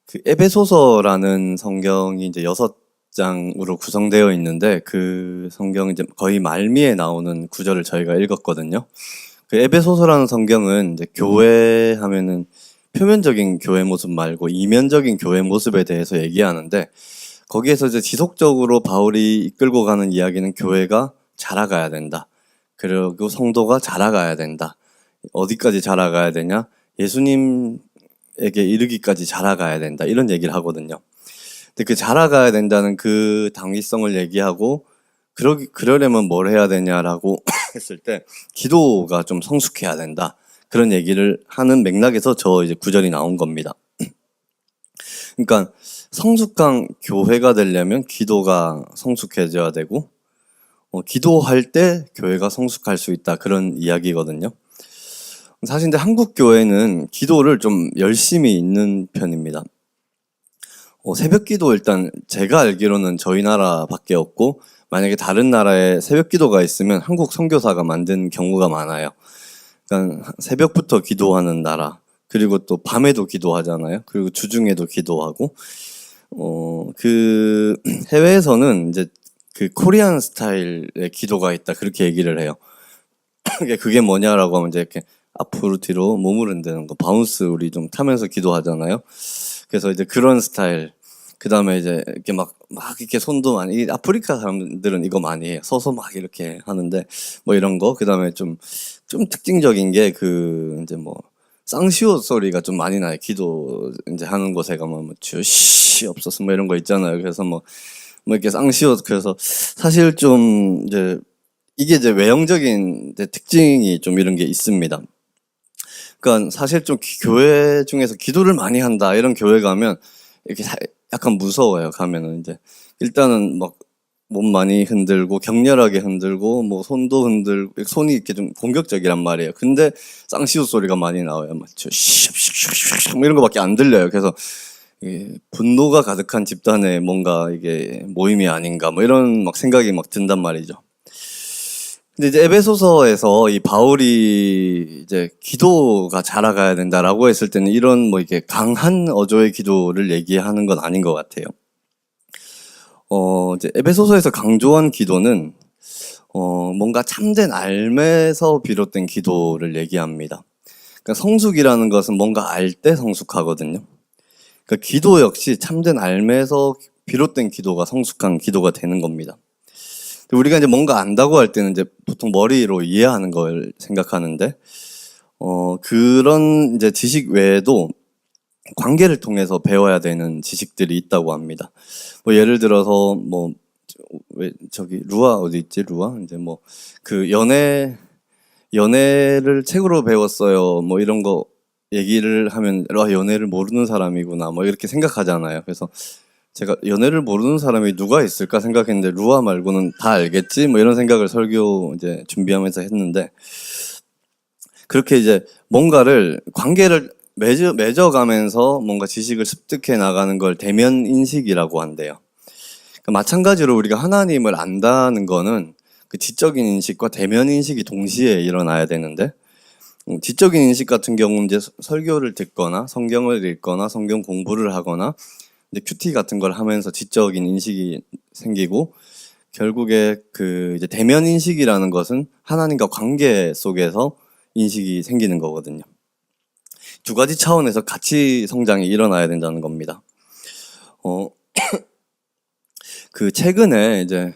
그 에베소서라는 성경이 이제 6장으로 구성되어 있는데 그 성경 이제 거의 말미에 나오는 구절을 저희가 읽었거든요. 그 에베소서라는 성경은 이제 교회 하면은 표면적인 교회 모습 말고 이면적인 교회 모습에 대해서 얘기하는데 거기에서 이제 지속적으로 바울이 이끌고 가는 이야기는 교회가 자라가야 된다. 그리고 성도가 자라가야 된다. 어디까지 자라가야 되냐? 예수님에게 이르기까지 자라가야 된다. 이런 얘기를 하거든요. 근데 그 자라가야 된다는 그 당위성을 얘기하고 그러려면 뭘 해야 되냐라고 했을 때 기도가 좀 성숙해야 된다. 그런 얘기를 하는 맥락에서 저 이제 구절이 나온 겁니다. 그러니까 성숙한 교회가 되려면 기도가 성숙해져야 되고 기도할 때 교회가 성숙할 수 있다. 그런 이야기거든요. 사실 근데 한국 교회는 기도를 좀 열심히 있는 편입니다. 새벽 기도 일단 제가 알기로는 저희 나라밖에 없고 만약에 다른 나라에 새벽 기도가 있으면 한국 선교사가 만든 경우가 많아요. 그러니까 새벽부터 기도하는 나라 그리고 또 밤에도 기도하잖아요. 그리고 주중에도 기도하고 그 해외에서는 이제 그 코리안 스타일의 기도가 있다 그렇게 얘기를 해요. 그게 뭐냐라고 하면 이제 이렇게 앞으로 뒤로 몸을 흔드는 거 바운스 우리 좀 타면서 기도하잖아요. 그래서 이제 그런 스타일. 그 다음에 이제 이렇게 막 이렇게 손도 많이, 이 아프리카 사람들은 이거 많이 해요. 서서 막 이렇게 하는데, 뭐 이런 거. 그 다음에 좀 특징적인 게 이제 뭐, 쌍시옷 소리가 좀 많이 나요. 기도 이제 하는 곳에 가면 뭐, 주시 없었어. 뭐 이런 거 있잖아요. 그래서 뭐 이렇게 쌍시옷. 그래서 사실 좀 이게 이제 외형적인 특징이 좀 이런 게 있습니다. 그러니까 사실 좀 교회 중에서 기도를 많이 한다 이런 교회 가면 이렇게 약간 무서워요. 가면은 이제 일단은 막 몸 많이 흔들고 격렬하게 흔들고 뭐 손도 흔들고 손이 이렇게 좀 공격적이란 말이에요. 근데 쌍시옷 소리가 많이 나와요. 막 뭐 이런 거밖에 안 들려요. 그래서 이게 분노가 가득한 집단의 뭔가 이게 모임이 아닌가 뭐 이런 막 생각이 막 든단 말이죠. 근데 이제 에베소서에서 이 바울이 이제 기도가 자라가야 된다라고 했을 때는 이런 뭐 이게 강한 어조의 기도를 얘기하는 건 아닌 것 같아요. 이제 에베소서에서 강조한 기도는 뭔가 참된 알매에서 비롯된 기도를 얘기합니다. 그러니까 성숙이라는 것은 뭔가 알 때 성숙하거든요. 그러니까 기도 역시 참된 알매에서 비롯된 기도가 성숙한 기도가 되는 겁니다. 우리가 이제 뭔가 안다고 할 때는 이제 보통 머리로 이해하는 걸 생각하는데, 그런 이제 지식 외에도 관계를 통해서 배워야 되는 지식들이 있다고 합니다. 뭐 예를 들어서 뭐, 왜 저기 루아 어디 있지? 루아 이제 뭐 그 연애를 책으로 배웠어요. 뭐 이런 거 얘기를 하면 연애를 모르는 사람이구나 뭐 이렇게 생각하잖아요. 그래서 제가 연애를 모르는 사람이 누가 있을까 생각했는데 루아 말고는 다 알겠지 뭐 이런 생각을 설교 이제 준비하면서 했는데 그렇게 이제 뭔가를 관계를 맺어가면서 뭔가 지식을 습득해 나가는 걸 대면 인식이라고 한대요. 그러니까 마찬가지로 우리가 하나님을 안다는 거는 그 지적인 인식과 대면 인식이 동시에 일어나야 되는데 지적인 인식 같은 경우는 이제 설교를 듣거나 성경을 읽거나 성경 공부를 하거나 이제 큐티 같은 걸 하면서 지적인 인식이 생기고 결국에 그 이제 대면 인식이라는 것은 하나님과 관계 속에서 인식이 생기는 거거든요. 두 가지 차원에서 같이 성장이 일어나야 된다는 겁니다. 그 최근에 이제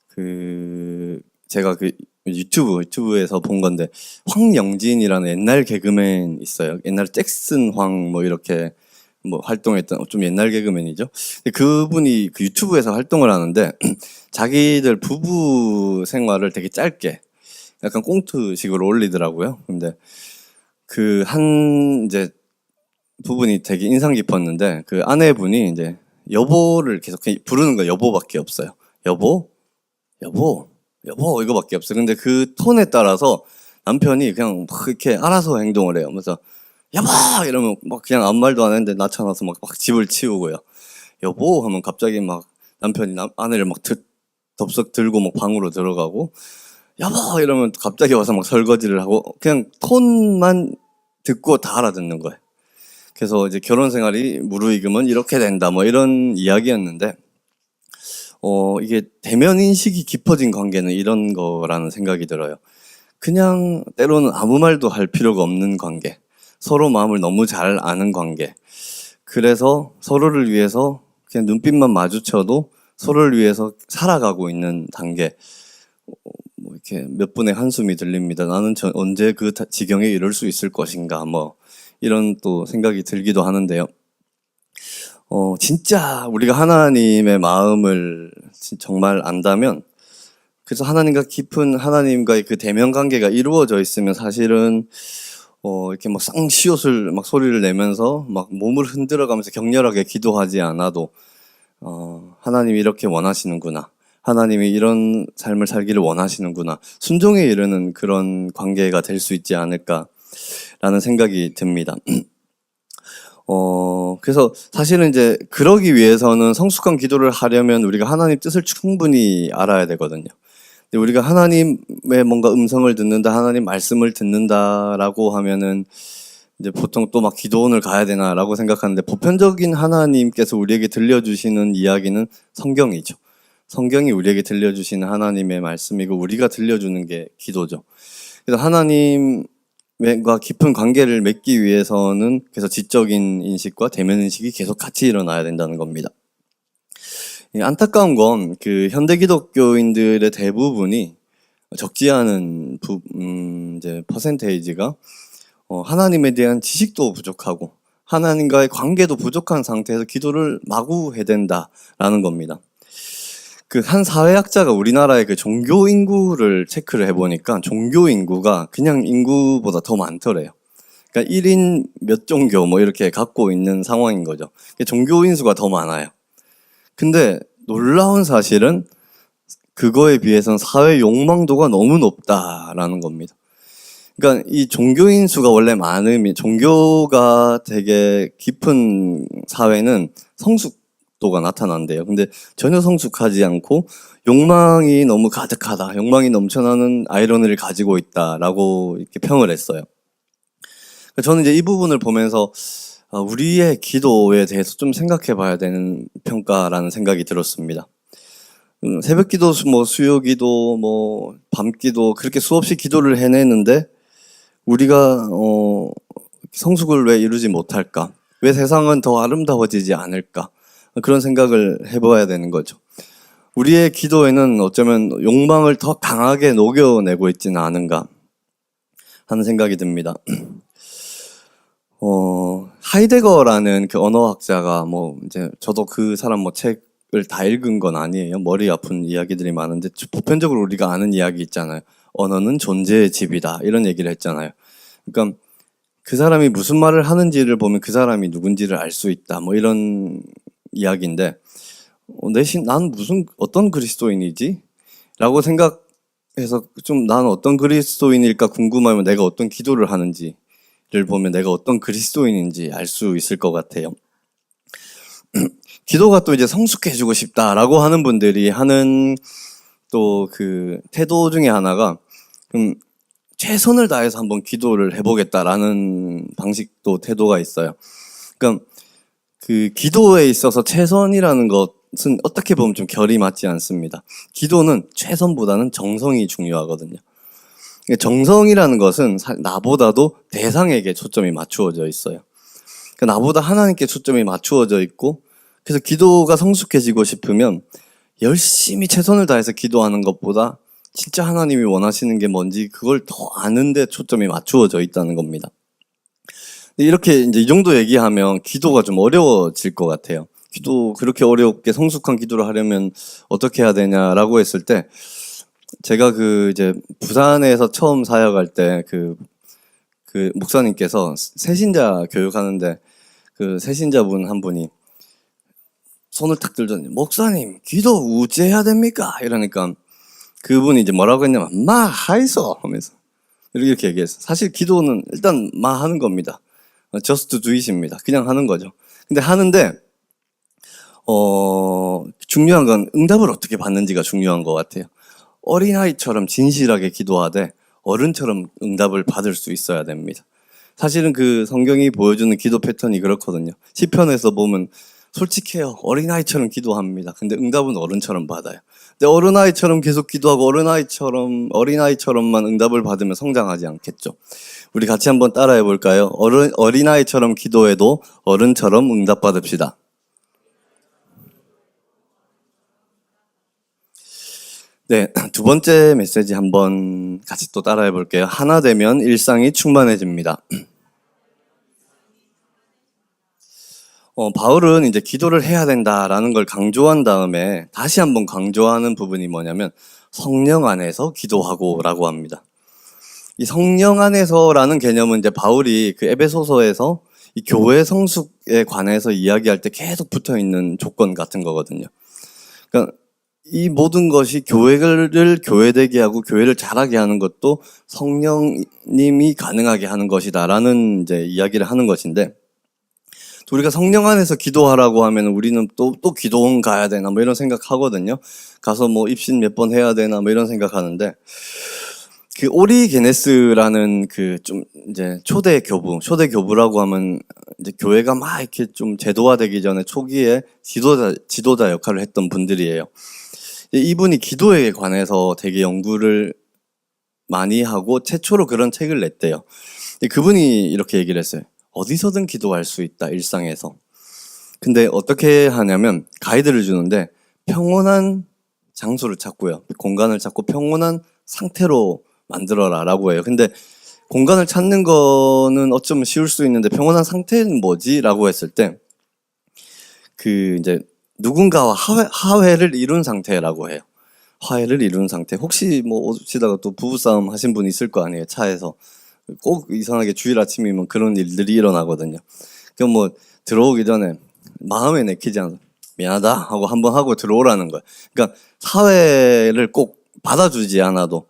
그 제가 그 유튜브에서 본 건데 황영진이라는 옛날 개그맨 있어요. 옛날 잭슨 황 뭐 이렇게 뭐 활동했던 좀 옛날 개그맨이죠. 근데 그분이 그 유튜브에서 활동을 하는데 자기들 부부 생활을 되게 짧게 약간 꽁트식으로 올리더라고요. 근데 그 한 이제 부분이 되게 인상 깊었는데 그 아내분이 이제 여보를 계속 부르는 거 여보밖에 없어요. 여보, 여보, 여보 이거밖에 없어요. 근데 그 톤에 따라서 남편이 그냥 막 이렇게 알아서 행동을 해요. 그래서 여보 이러면 막 그냥 아무 말도 안 했는데 나타나서 막 집을 치우고요. 여보 하면 갑자기 막 남편이 아내를 막 덥석 들고 막 방으로 들어가고 여보 이러면 갑자기 와서 막 설거지를 하고 그냥 톤만 듣고 다 알아듣는 거예요. 그래서 이제 결혼 생활이 무르익으면 이렇게 된다 뭐 이런 이야기였는데 이게 대면 인식이 깊어진 관계는 이런 거라는 생각이 들어요. 그냥 때로는 아무 말도 할 필요가 없는 관계, 서로 마음을 너무 잘 아는 관계. 그래서 서로를 위해서 그냥 눈빛만 마주쳐도 서로를 위해서 살아가고 있는 단계. 뭐 이렇게 몇 분의 한숨이 들립니다. 나는 언제 그 지경에 이를 수 있을 것인가, 뭐 이런 또 생각이 들기도 하는데요. 진짜 우리가 하나님의 마음을 정말 안다면, 그래서 하나님과 깊은 하나님과의 그 대면 관계가 이루어져 있으면 사실은 이렇게 막 쌍시옷을 막 소리를 내면서 막 몸을 흔들어가면서 격렬하게 기도하지 않아도 하나님이 이렇게 원하시는구나, 하나님이 이런 삶을 살기를 원하시는구나, 순종에 이르는 그런 관계가 될 수 있지 않을까라는 생각이 듭니다. 그래서 사실은 이제 그러기 위해서는 성숙한 기도를 하려면 우리가 하나님 뜻을 충분히 알아야 되거든요. 근데 우리가 하나님의 뭔가 음성을 듣는다, 하나님 말씀을 듣는다라고 하면은 이제 보통 또 막 기도원을 가야 되나라고 생각하는데, 보편적인 하나님께서 우리에게 들려주시는 이야기는 성경이죠. 성경이 우리에게 들려주시는 하나님의 말씀이고 우리가 들려주는 게 기도죠. 그래서 하나님과 깊은 관계를 맺기 위해서는 그래서 지적인 인식과 대면 인식이 계속 같이 일어나야 된다는 겁니다. 안타까운 건 그 현대 기독교인들의 대부분이 적지 않은 이제 퍼센테이지가 하나님에 대한 지식도 부족하고 하나님과의 관계도 부족한 상태에서 기도를 마구 해댄다라는 겁니다. 그 한 사회학자가 우리나라의 그 종교 인구를 체크를 해보니까 종교 인구가 그냥 인구보다 더 많더래요. 그러니까 1인 몇 종교 뭐 이렇게 갖고 있는 상황인 거죠. 종교 인수가 더 많아요. 근데 놀라운 사실은 그거에 비해서는 사회 욕망도가 너무 높다라는 겁니다. 그러니까 이 종교인 수가 원래 많으면, 종교가 되게 깊은 사회는 성숙도가 나타난대요. 근데 전혀 성숙하지 않고 욕망이 너무 가득하다, 욕망이 넘쳐나는 아이러니를 가지고 있다라고 이렇게 평을 했어요. 저는 이제 이 부분을 보면서 우리의 기도에 대해서 좀 생각해 봐야 되는 평가라는 생각이 들었습니다. 새벽 기도, 뭐 수요 기도, 뭐 밤 기도, 그렇게 수없이 기도를 해내는데 우리가 성숙을 왜 이루지 못할까? 왜 세상은 더 아름다워지지 않을까? 그런 생각을 해봐야 되는 거죠. 우리의 기도에는 어쩌면 욕망을 더 강하게 녹여내고 있지는 않은가 하는 생각이 듭니다. 하이데거라는 그 언어학자가, 뭐 이제 저도 그 사람 뭐 책을 다 읽은 건 아니에요. 머리 아픈 이야기들이 많은데 보편적으로 우리가 아는 이야기 있잖아요. 언어는 존재의 집이다, 이런 얘기를 했잖아요. 그러니까 그 사람이 무슨 말을 하는지를 보면 그 사람이 누군지를 알 수 있다, 뭐 이런 이야기인데, 내신 난 어떤 그리스도인이지? 라고 생각해서 좀 나는 어떤 그리스도인일까 궁금하면 내가 어떤 기도를 하는지를 보면 내가 어떤 그리스도인인지 알 수 있을 것 같아요. 기도가 또 이제 성숙해지고 싶다라고 하는 분들이 하는 또 그 태도 중에 하나가, 최선을 다해서 한번 기도를 해보겠다라는 방식도 태도가 있어요. 그러니까 그 기도에 있어서 최선이라는 것은 어떻게 보면 좀 결이 맞지 않습니다. 기도는 최선보다는 정성이 중요하거든요. 정성이라는 것은 나보다도 대상에게 초점이 맞추어져 있어요. 그러니까 나보다 하나님께 초점이 맞추어져 있고, 그래서 기도가 성숙해지고 싶으면 열심히 최선을 다해서 기도하는 것보다 진짜 하나님이 원하시는 게 뭔지 그걸 더 아는데 초점이 맞추어져 있다는 겁니다. 이렇게 이제 이 정도 얘기하면 기도가 좀 어려워질 것 같아요. 기도 그렇게 어렵게 성숙한 기도를 하려면 어떻게 해야 되냐라고 했을 때, 제가 그 이제 부산에서 처음 사역할 때 그 목사님께서 새신자 교육하는데 그 새신자분 한 분이 손을 탁 들더니, 목사님 기도 우째 해야 됩니까? 이러니까 그분이 이제 뭐라고 했냐면 마 하이소 하면서 이렇게 얘기했어. 사실 기도는 일단 마 하는 겁니다. just do it입니다. 그냥 하는 거죠. 근데 하는데 중요한 건 응답을 어떻게 받는지가 중요한 것 같아요. 어린아이처럼 진실하게 기도하되 어른처럼 응답을 받을 수 있어야 됩니다. 사실은 그 성경이 보여주는 기도 패턴이 그렇거든요. 시편에서 보면 솔직해요. 어린아이처럼 기도합니다. 근데 응답은 어른처럼 받아요. 근데 어린아이처럼 계속 기도하고 어린아이처럼만 응답을 받으면 성장하지 않겠죠. 우리 같이 한번 따라해 볼까요? 어린아이처럼 기도해도 어른처럼 응답받읍시다. 네, 두 번째 메시지 한번 같이 또 따라해 볼게요. 하나 되면 일상이 충만해집니다. 바울은 이제 기도를 해야 된다라는 걸 강조한 다음에 다시 한번 강조하는 부분이 뭐냐면 성령 안에서 기도하고라고 합니다. 이 성령 안에서라는 개념은 이제 바울이 그 에베소서에서 이 교회 성숙에 관해서 이야기할 때 계속 붙어 있는 조건 같은 거거든요. 그러니까 이 모든 것이 교회를 교회되게 하고 교회를 자라게 하는 것도 성령님이 가능하게 하는 것이다라는 이제 이야기를 하는 것인데, 우리가 성령 안에서 기도하라고 하면 우리는 또 기도원 가야 되나 뭐 이런 생각하거든요. 가서 뭐 입신 몇 번 해야 되나 뭐 이런 생각하는데, 그 오리게네스라는 그 좀 이제 초대 교부라고 하면 이제 교회가 막 이렇게 좀 제도화되기 전에 초기에 지도자 역할을 했던 분들이에요. 이분이 기도에 관해서 되게 연구를 많이 하고 최초로 그런 책을 냈대요. 그분이 이렇게 얘기를 했어요. 어디서든 기도할 수 있다, 일상에서. 근데 어떻게 하냐면 가이드를 주는데 평온한 장소를 찾고요. 공간을 찾고 평온한 상태로 만들어라 라고 해요. 근데 공간을 찾는 거는 어쩌면 쉬울 수 있는데 평온한 상태는 뭐지? 라고 했을 때 그 이제 누군가와 화해를 이룬 상태라고 해요. 화해를 이룬 상태. 혹시 뭐 오시다가 또 부부싸움 하신 분 있을 거 아니에요. 차에서. 꼭 이상하게 주일 아침이면 그런 일들이 일어나거든요. 그럼 뭐 들어오기 전에 마음에 내키지 않아 미안하다 하고 한번 하고 들어오라는 거예요. 그러니까 사회를 꼭 받아주지 않아도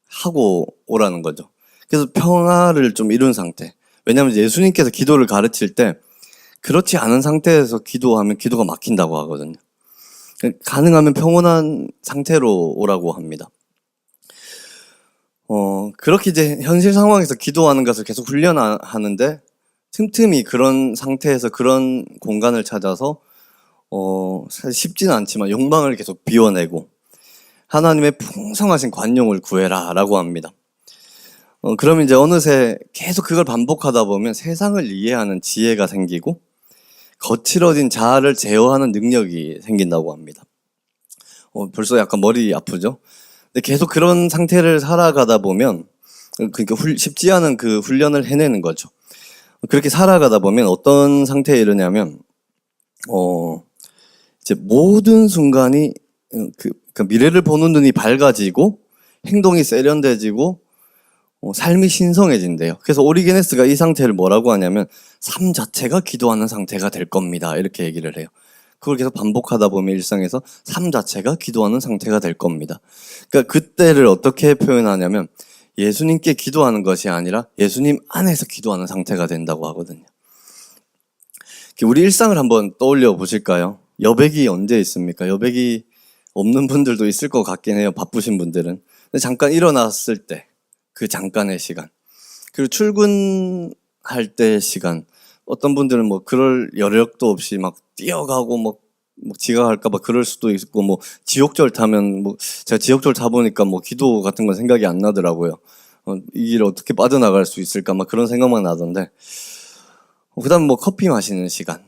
하고 오라는 거죠. 그래서 평화를 좀 이룬 상태. 왜냐하면 예수님께서 기도를 가르칠 때 그렇지 않은 상태에서 기도하면 기도가 막힌다고 하거든요. 가능하면 평온한 상태로 오라고 합니다. 그렇게 이제 현실 상황에서 기도하는 것을 계속 훈련하는데 틈틈이 그런 상태에서 그런 공간을 찾아서 사실 쉽지는 않지만 욕망을 계속 비워내고 하나님의 풍성하신 관용을 구해라 라고 합니다. 그러면 이제 어느새 계속 그걸 반복하다 보면 세상을 이해하는 지혜가 생기고 거칠어진 자아를 제어하는 능력이 생긴다고 합니다. 벌써 약간 머리 아프죠? 근데 계속 그런 상태를 살아가다 보면 그러니까 쉽지 않은 그 훈련을 해내는 거죠. 그렇게 살아가다 보면 어떤 상태에 이르냐면 이제 모든 순간이 그 미래를 보는 눈이 밝아지고 행동이 세련돼지고 삶이 신성해진대요. 그래서 오리게네스가 이 상태를 뭐라고 하냐면 삶 자체가 기도하는 상태가 될 겁니다. 이렇게 얘기를 해요. 그걸 계속 반복하다 보면 일상에서 삶 자체가 기도하는 상태가 될 겁니다. 그러니까 그때를 어떻게 표현하냐면 예수님께 기도하는 것이 아니라 예수님 안에서 기도하는 상태가 된다고 하거든요. 우리 일상을 한번 떠올려 보실까요? 여백이 언제 있습니까? 여백이 없는 분들도 있을 것 같긴 해요. 바쁘신 분들은. 근데 잠깐 일어났을 때 그 잠깐의 시간, 그리고 출근할 때 시간, 어떤 분들은 뭐 그럴 여력도 없이 막 뛰어가고 뭐 지각할까봐 그럴 수도 있고, 뭐 지옥철 타면 뭐 제가 지옥철 타보니까 뭐 기도 같은 건 생각이 안 나더라고요. 이 길 어떻게 빠져나갈 수 있을까 막 그런 생각만 나던데, 그다음 뭐 커피 마시는 시간,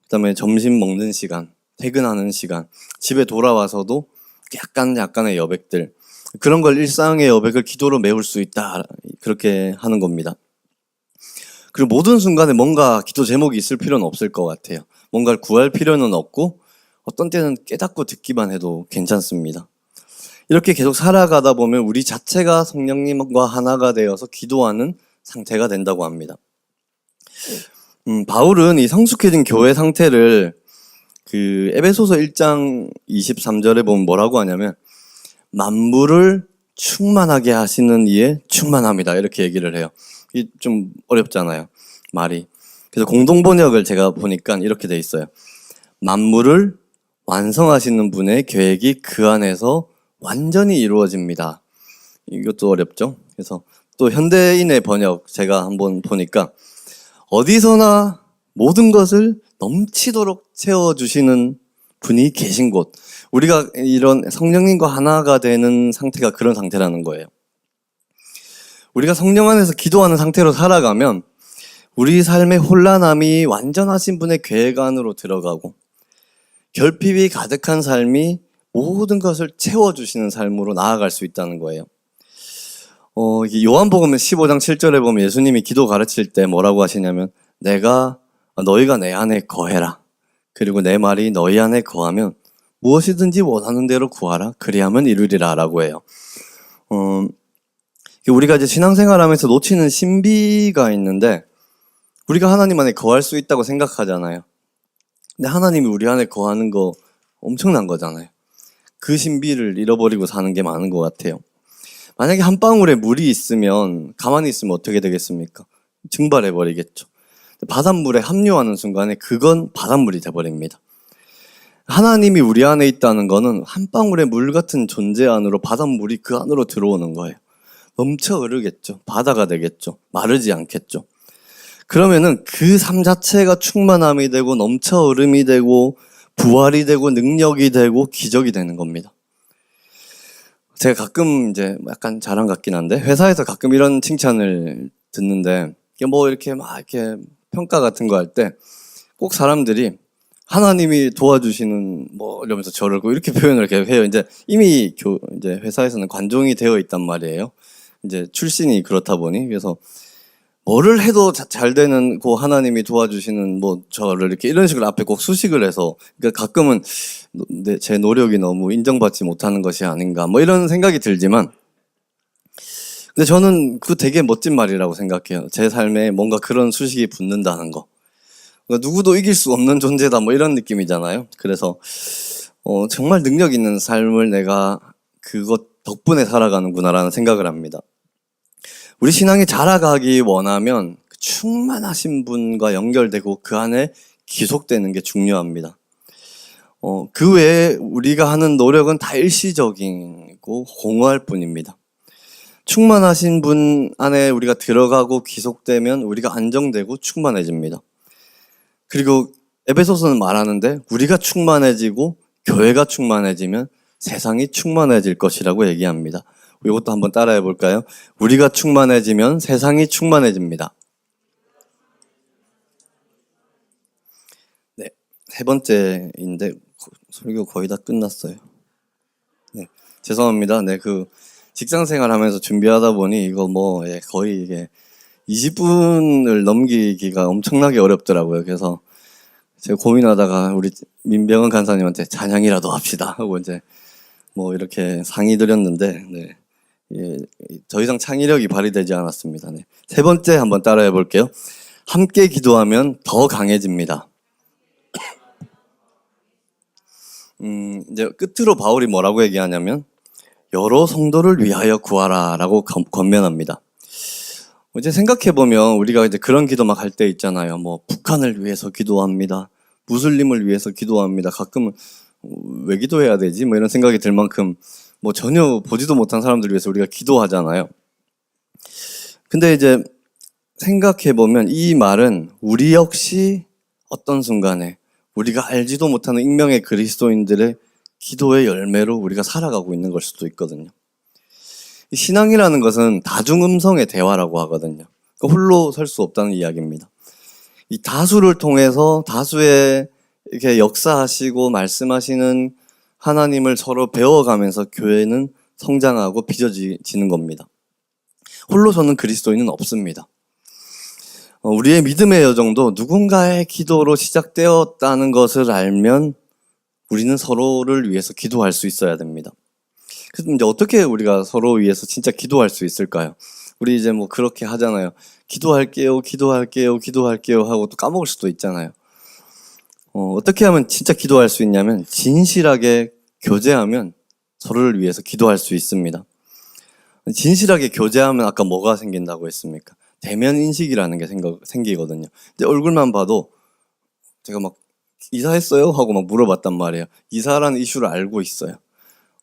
그다음에 점심 먹는 시간, 퇴근하는 시간, 집에 돌아와서도 약간의 여백들, 그런 걸 일상의 여백을 기도로 메울 수 있다, 그렇게 하는 겁니다. 그리고 모든 순간에 뭔가 기도 제목이 있을 필요는 없을 것 같아요. 뭔가를 구할 필요는 없고 어떤 때는 깨닫고 듣기만 해도 괜찮습니다. 이렇게 계속 살아가다 보면 우리 자체가 성령님과 하나가 되어서 기도하는 상태가 된다고 합니다. 바울은 이 성숙해진 교회 상태를 그 에베소서 1장 23절에 보면 뭐라고 하냐면 만물을 충만하게 하시는 이에 충만합니다. 이렇게 얘기를 해요. 이게 좀 어렵잖아요, 말이. 그래서 공동번역을 제가 보니까 이렇게 돼 있어요. 만물을 완성하시는 분의 계획이 그 안에서 완전히 이루어집니다. 이것도 어렵죠? 그래서 또 현대인의 번역 제가 한번 보니까 어디서나 모든 것을 넘치도록 채워주시는 분이 계신 곳, 우리가 이런 성령님과 하나가 되는 상태가 그런 상태라는 거예요. 우리가 성령 안에서 기도하는 상태로 살아가면 우리 삶의 혼란함이 완전하신 분의 계획 안으로 들어가고 결핍이 가득한 삶이 모든 것을 채워주시는 삶으로 나아갈 수 있다는 거예요. 요한복음 15장 7절에 보면 예수님이 기도 가르칠 때 뭐라고 하시냐면 너희가 내 안에 거해라. 그리고 내 말이 너희 안에 거하면 무엇이든지 원하는 대로 구하라. 그리하면 이루리라 라고 해요. 우리가 이제 신앙생활하면서 놓치는 신비가 있는데 우리가 하나님 안에 거할 수 있다고 생각하잖아요. 근데 하나님이 우리 안에 거하는 거 엄청난 거잖아요. 그 신비를 잃어버리고 사는 게 많은 것 같아요. 만약에 한 방울에 물이 있으면 가만히 있으면 어떻게 되겠습니까? 증발해버리겠죠. 바닷물에 합류하는 순간에 그건 바닷물이 돼버립니다. 하나님이 우리 안에 있다는 거는 한 방울의 물 같은 존재 안으로 바닷물이 그 안으로 들어오는 거예요. 넘쳐 흐르겠죠. 바다가 되겠죠. 마르지 않겠죠. 그러면은 그 삶 자체가 충만함이 되고 넘쳐 흐름이 되고 부활이 되고 능력이 되고 기적이 되는 겁니다. 제가 가끔 이제 약간 자랑 같긴 한데 회사에서 가끔 이런 칭찬을 듣는데 뭐 이렇게 막 이렇게 평가 같은 거 할 때 꼭 사람들이 하나님이 도와주시는 뭐 이러면서 저를 이렇게 표현을 이렇게 해요. 이제 이미 이제 회사에서는 관종이 되어 있단 말이에요. 이제 출신이 그렇다 보니 그래서 뭐를 해도 잘 되는 그 하나님이 도와주시는 뭐 저를 이렇게 이런 식으로 앞에 꼭 수식을 해서 그러니까 가끔은 제 노력이 너무 인정받지 못하는 것이 아닌가 뭐 이런 생각이 들지만 근데 저는 그거 되게 멋진 말이라고 생각해요. 제 삶에 뭔가 그런 수식이 붙는다는 거. 그러니까 누구도 이길 수 없는 존재다 뭐 이런 느낌이잖아요. 그래서 정말 능력 있는 삶을 내가 그것 덕분에 살아가는구나라는 생각을 합니다. 우리 신앙이 자라가기 원하면 충만하신 분과 연결되고 그 안에 기속되는 게 중요합니다. 그 외에 우리가 하는 노력은 다 일시적이고 공허할 뿐입니다. 충만하신 분 안에 우리가 들어가고 기속되면 우리가 안정되고 충만해집니다. 그리고 에베소서는 말하는데 우리가 충만해지고 교회가 충만해지면 세상이 충만해질 것이라고 얘기합니다. 이것도 한번 따라해 볼까요? 우리가 충만해지면 세상이 충만해집니다. 네, 세 번째인데 설교 거의 다 끝났어요. 네, 죄송합니다. 네, 직장 생활하면서 준비하다 보니 이거 거의 이게 20분을 넘기기가 엄청나게 어렵더라고요. 그래서 제가 고민하다가 우리 민병헌 간사님한테 찬양이라도 합시다 하고 이제 이렇게 상의 드렸는데 네. 예, 더 이상 창의력이 발휘되지 않았습니다. 네. 세 번째 한번 따라해 볼게요. 함께 기도하면 더 강해집니다. 이제 끝으로 바울이 뭐라고 얘기하냐면 여러 성도를 위하여 구하라라고 권면합니다. 이제 생각해 보면 우리가 이제 그런 기도 막 할 때 있잖아요. 북한을 위해서 기도합니다. 무슬림을 위해서 기도합니다. 가끔은 왜 기도해야 되지? 이런 생각이 들 만큼 전혀 보지도 못한 사람들을 위해서 우리가 기도하잖아요. 근데 이제 생각해보면 이 말은 우리 역시 어떤 순간에 우리가 알지도 못하는 익명의 그리스도인들의 기도의 열매로 우리가 살아가고 있는 걸 수도 있거든요. 신앙이라는 것은 다중음성의 대화라고 하거든요. 홀로 설 수 없다는 이야기입니다. 이 다수를 통해서 다수의 이렇게 역사하시고 말씀하시는 하나님을 서로 배워가면서 교회는 성장하고 빚어지는 겁니다. 홀로서는 그리스도인은 없습니다. 우리의 믿음의 여정도 누군가의 기도로 시작되었다는 것을 알면 우리는 서로를 위해서 기도할 수 있어야 됩니다. 그래서 이제 어떻게 우리가 서로 위해서 진짜 기도할 수 있을까요? 우리 이제 그렇게 하잖아요. 기도할게요, 기도할게요, 기도할게요 하고 또 까먹을 수도 있잖아요. 어떻게 하면 진짜 기도할 수 있냐면 진실하게 교제하면 서로를 위해서 기도할 수 있습니다. 진실하게 교제하면 아까 뭐가 생긴다고 했습니까? 대면 인식이라는 게 생기거든요. 이제 얼굴만 봐도 제가 이사했어요? 하고 물어봤단 말이에요. 이사라는 이슈를 알고 있어요.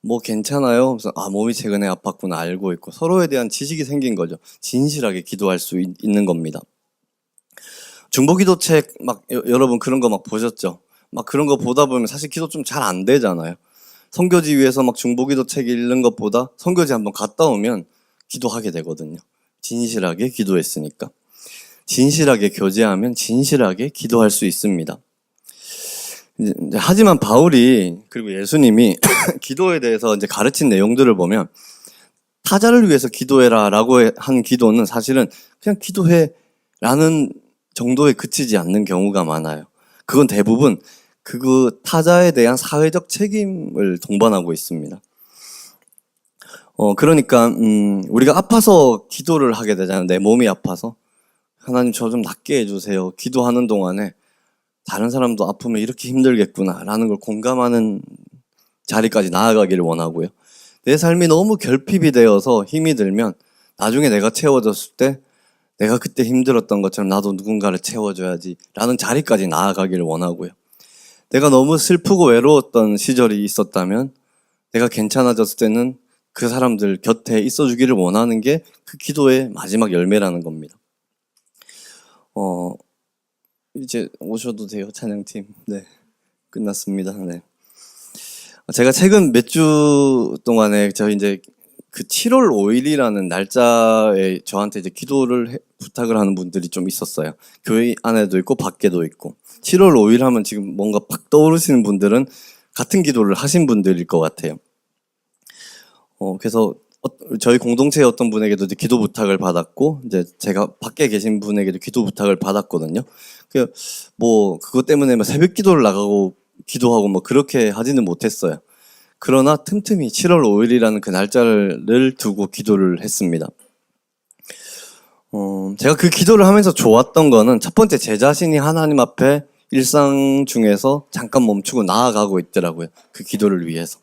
뭐 괜찮아요? 그래서 몸이 최근에 아팠구나 알고 있고 서로에 대한 지식이 생긴 거죠. 진실하게 기도할 수 있는 겁니다. 중보기도책 막 여러분 그런 거 막 보셨죠? 막 그런 거 보다 보면 사실 기도 좀 잘 안 되잖아요. 선교지 위에서 막 중보기도책 읽는 것보다 선교지 한번 갔다 오면 기도하게 되거든요. 진실하게 기도했으니까. 진실하게 교제하면 진실하게 기도할 수 있습니다. 하지만 바울이 그리고 예수님이 기도에 대해서 이제 가르친 내용들을 보면 타자를 위해서 기도해라라고 한 기도는 사실은 그냥 기도해라는 정도에 그치지 않는 경우가 많아요. 그건 대부분 그 타자에 대한 사회적 책임을 동반하고 있습니다. 그러니까 우리가 아파서 기도를 하게 되잖아요. 내 몸이 아파서 하나님 저 좀 낫게 해주세요. 기도하는 동안에 다른 사람도 아프면 이렇게 힘들겠구나라는 걸 공감하는 자리까지 나아가기를 원하고요. 내 삶이 너무 결핍이 되어서 힘이 들면 나중에 내가 채워졌을 때 내가 그때 힘들었던 것처럼 나도 누군가를 채워줘야지 라는 자리까지 나아가기를 원하고요. 내가 너무 슬프고 외로웠던 시절이 있었다면 내가 괜찮아졌을 때는 그 사람들 곁에 있어주기를 원하는 게 그 기도의 마지막 열매라는 겁니다. 이제 오셔도 돼요, 찬양팀. 네, 끝났습니다. 네. 제가 최근 몇 주 동안에 이제 그 7월 5일이라는 날짜에 저한테 이제 기도를 부탁을 하는 분들이 좀 있었어요. 교회 안에도 있고 밖에도 있고. 7월 5일 하면 지금 뭔가 팍 떠오르시는 분들은 같은 기도를 하신 분들일 것 같아요. 그래서 저희 공동체의 어떤 분에게도 이제 기도 부탁을 받았고, 이제 제가 밖에 계신 분에게도 기도 부탁을 받았거든요. 뭐 그것 때문에 새벽 기도를 나가고 기도하고 뭐 그렇게 하지는 못했어요. 그러나 틈틈이 7월 5일이라는 그 날짜를 두고 기도를 했습니다. 제가 그 기도를 하면서 좋았던 거는 첫 번째 제 자신이 하나님 앞에 일상 중에서 잠깐 멈추고 나아가고 있더라고요. 그 기도를 위해서.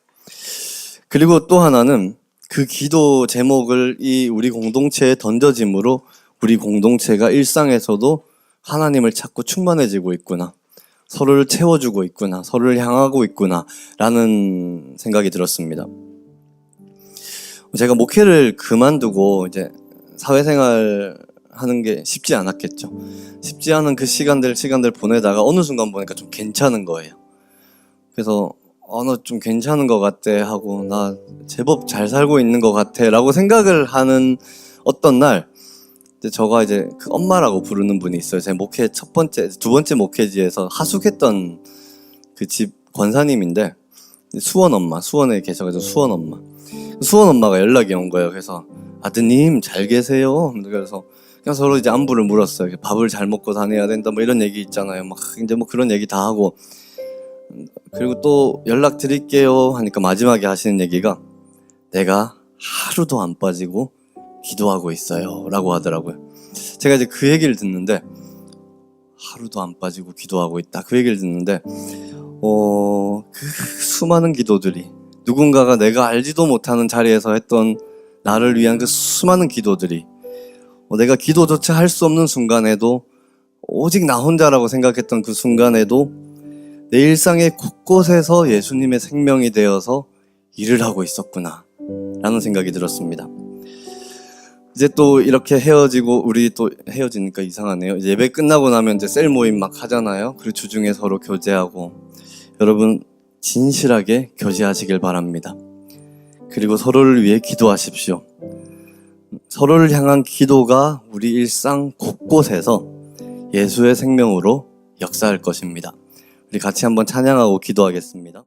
그리고 또 하나는 그 기도 제목을 이 우리 공동체에 던져짐으로 우리 공동체가 일상에서도 하나님을 찾고 충만해지고 있구나. 서로를 채워주고 있구나. 서로를 향하고 있구나. 라는 생각이 들었습니다. 제가 목회를 그만두고 이제 사회생활 하는 게 쉽지 않았겠죠. 쉽지 않은 그 시간들 보내다가 어느 순간 보니까 좀 괜찮은 거예요. 그래서 너 좀 괜찮은 것 같아 하고 나 제법 잘 살고 있는 것 같아 라고 생각을 하는 어떤 날 저가 이제 그 엄마라고 부르는 분이 있어요. 제 목회 두 번째 목회지에서 하숙했던 그 집 권사님인데 수원에 계셔가지고 수원 엄마가 연락이 온 거예요. 그래서 아드님 잘 계세요? 그래서 그냥 서로 이제 안부를 물었어요. 밥을 잘 먹고 다녀야 된다 뭐 이런 얘기 있잖아요. 막 이제 뭐 그런 얘기 다 하고 그리고 또 연락 드릴게요 하니까 마지막에 하시는 얘기가 내가 하루도 안 빠지고 기도하고 있어요 라고 하더라고요. 제가 이제 그 얘기를 듣는데 하루도 안 빠지고 기도하고 있다 그 얘기를 듣는데 그 수많은 기도들이 누군가가 내가 알지도 못하는 자리에서 했던 나를 위한 그 수많은 기도들이 내가 기도조차 할 수 없는 순간에도 오직 나 혼자라고 생각했던 그 순간에도 내 일상의 곳곳에서 예수님의 생명이 되어서 일을 하고 있었구나 라는 생각이 들었습니다. 이제 또 이렇게 헤어지고 우리 또 헤어지니까 이상하네요. 이제 예배 끝나고 나면 이제 셀 모임 막 하잖아요. 그리고 주중에 서로 교제하고 여러분 진실하게 교제하시길 바랍니다. 그리고 서로를 위해 기도하십시오. 서로를 향한 기도가 우리 일상 곳곳에서 예수의 생명으로 역사할 것입니다. 우리 같이 한번 찬양하고 기도하겠습니다.